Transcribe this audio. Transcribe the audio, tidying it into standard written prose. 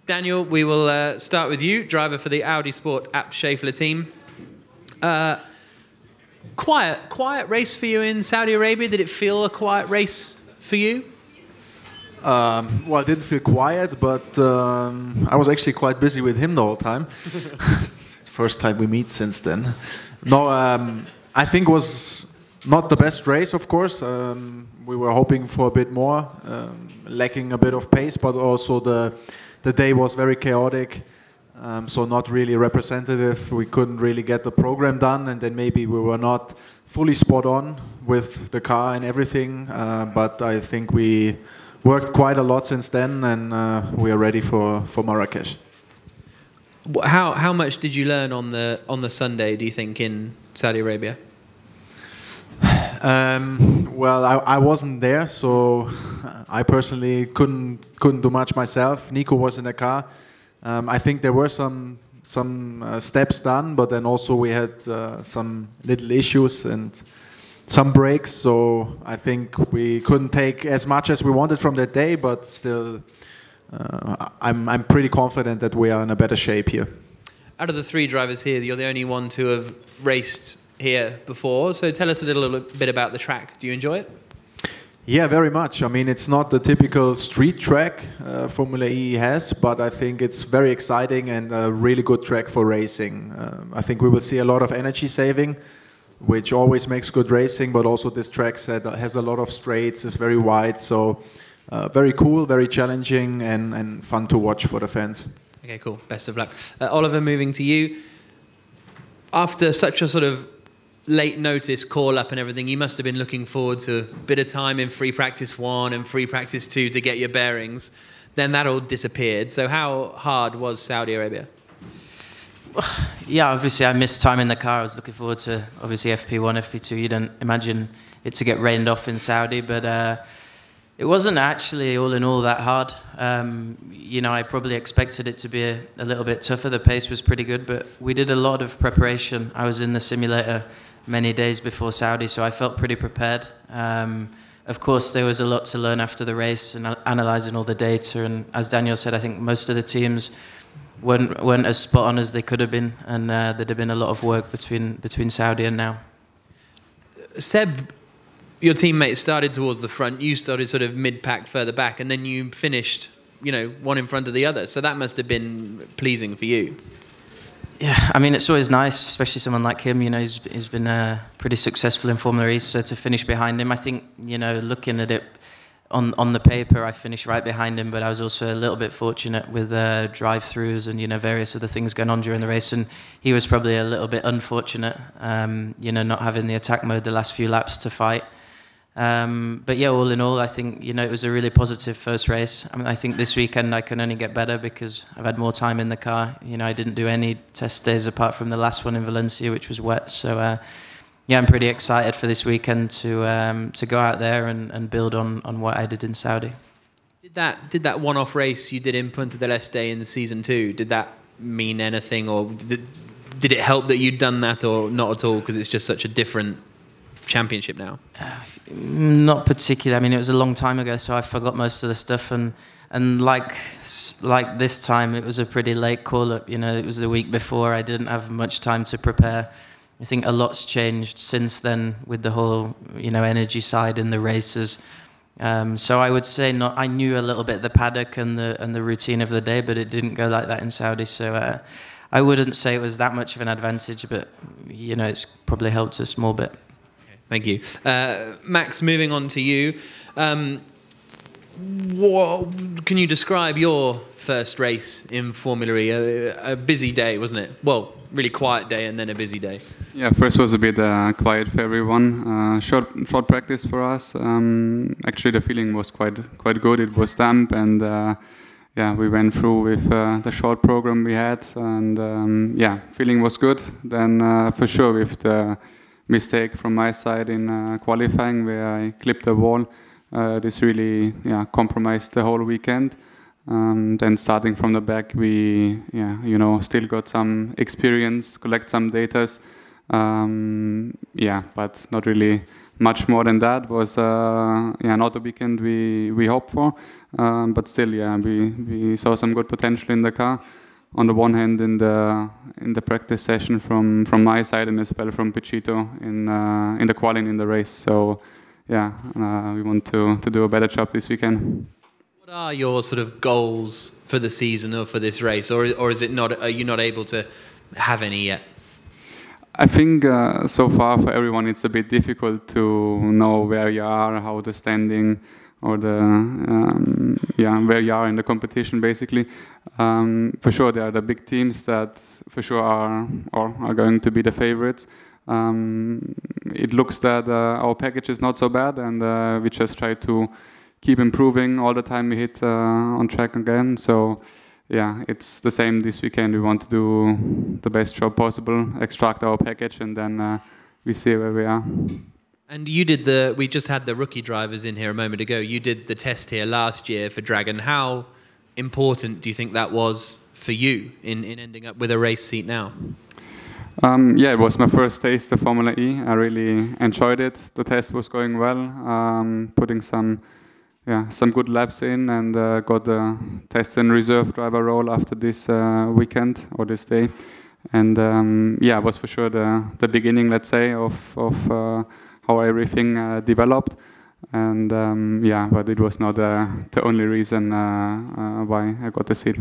Daniel, we will start with you, driver for the Audi Sport Abt Schaeffler team. Quiet race for you in Saudi Arabia. Did it feel a quiet race for you? Well, it didn't feel quiet, but I was actually quite busy with him the whole time. First time we meet since then. No, I think it was not the best race, of course. We were hoping for a bit more, lacking a bit of pace, but also the day was very chaotic, so not really representative. We couldn't really get the program done, and then maybe we were not fully spot on with the car and everything, but I think we worked quite a lot since then, and we are ready for Marrakesh. How much did you learn on the Sunday, do you think, in Saudi Arabia? Well, I wasn't there, so I personally couldn't do much myself. Nico was in the car. I think there were some steps done, but then also we had some little issues and some breaks. So I think we couldn't take as much as we wanted from that day, but still, I'm pretty confident that we are in a better shape here. Out of the three drivers here, you're the only one to have raced here before. So tell us a little bit about the track. Do you enjoy it? Yeah, very much. I mean, it's not the typical street track Formula E has, but I think it's very exciting and a really good track for racing. I think we will see a lot of energy saving, which always makes good racing, but also this track has a lot of straights, it's very wide, so very cool, very challenging and fun to watch for the fans. Okay, cool. Best of luck. Oliver, moving to you. After such a sort of late notice call up and everything, you must have been looking forward to a bit of time in free practice 1 and free practice 2 to get your bearings. Then that all disappeared. So how hard was Saudi Arabia? Yeah, obviously I missed time in the car. I was looking forward to obviously FP1, FP2. You don't imagine it to get rained off in Saudi, but it wasn't actually all in all that hard. You know, I probably expected it to be a little bit tougher. The pace was pretty good, but we did a lot of preparation. I was in the simulator many days before Saudi, so I felt pretty prepared. Of course, there was a lot to learn after the race and analysing all the data. And as Daniel said, I think most of the teams weren't as spot on as they could have been, and there'd have been a lot of work between Saudi and now. Seb, your teammate started towards the front, you started sort of mid-pack further back, and then you finished, you know, one in front of the other. So that must have been pleasing for you. Yeah, I mean, it's always nice, especially someone like him. You know, he's been pretty successful in Formula E, so to finish behind him, I think, you know, looking at it on the paper, I finished right behind him, but I was also a little bit fortunate with drive-throughs and, you know, various other things going on during the race, and he was probably a little bit unfortunate, you know, not having the attack mode the last few laps to fight. But yeah, all in all, I think, you know, it was a really positive first race. I mean, I think this weekend I can only get better because I've had more time in the car. You know, I didn't do any test days apart from the last one in Valencia, which was wet. So yeah, I'm pretty excited for this weekend to go out there and build on what I did in Saudi. Did that one-off race you did in Punta del Este in season 2, did that mean anything, or did it help that you'd done that, or not at all because it's just such a different championship now? Not particularly. I mean, it was a long time ago, so I forgot most of the stuff, and like this time, it was a pretty late call-up. You know, it was the week before. I didn't have much time to prepare. I think a lot's changed since then with the whole, you know, energy side in the races. So I would say I knew a little bit the paddock and the routine of the day, but it didn't go like that in Saudi. So I wouldn't say it was that much of an advantage, but you know, it's probably helped a small bit. Thank you. Max, moving on to you. Can you describe your first race in Formula E? A busy day, wasn't it? Well, really quiet day and then a busy day. Yeah, first was a bit quiet for everyone. Short practice for us. Actually, the feeling was quite good. It was damp, and yeah, we went through with the short program we had, and yeah, feeling was good. Then for sure with the mistake from my side in qualifying where I clipped the wall. This really compromised the whole weekend. Then starting from the back, we you know, still got some experience, collect some data, Yeah, but not really much more than that. Was not the weekend we hoped for, but still, yeah, we saw some good potential in the car. On the one hand, in the practice session from my side, and as well from Pechito in the qualifying in the race. So, yeah, we want to do a better job this weekend. What are your sort of goals for the season or for this race, or is it not? Are you not able to have any yet? I think so far for everyone it's a bit difficult to know where you are, how the standing, or the where you are in the competition basically. For sure there are the big teams that for sure are going to be the favorites. It looks that our package is not so bad, and we just try to keep improving all the time we hit on track again. So yeah, it's the same this weekend. We want to do the best job possible, extract our package, and then we see where we are. And we just had the rookie drivers in here a moment ago. You did the test here last year for Dragon. How important do you think that was for you in ending up with a race seat now? Yeah, it was my first taste of Formula E. I really enjoyed it. The test was going well, putting some good laps in, and got the test and reserve driver role after this weekend or this day. And it was for sure the beginning, let's say, of how everything developed. And but it was not the only reason why I got the seat.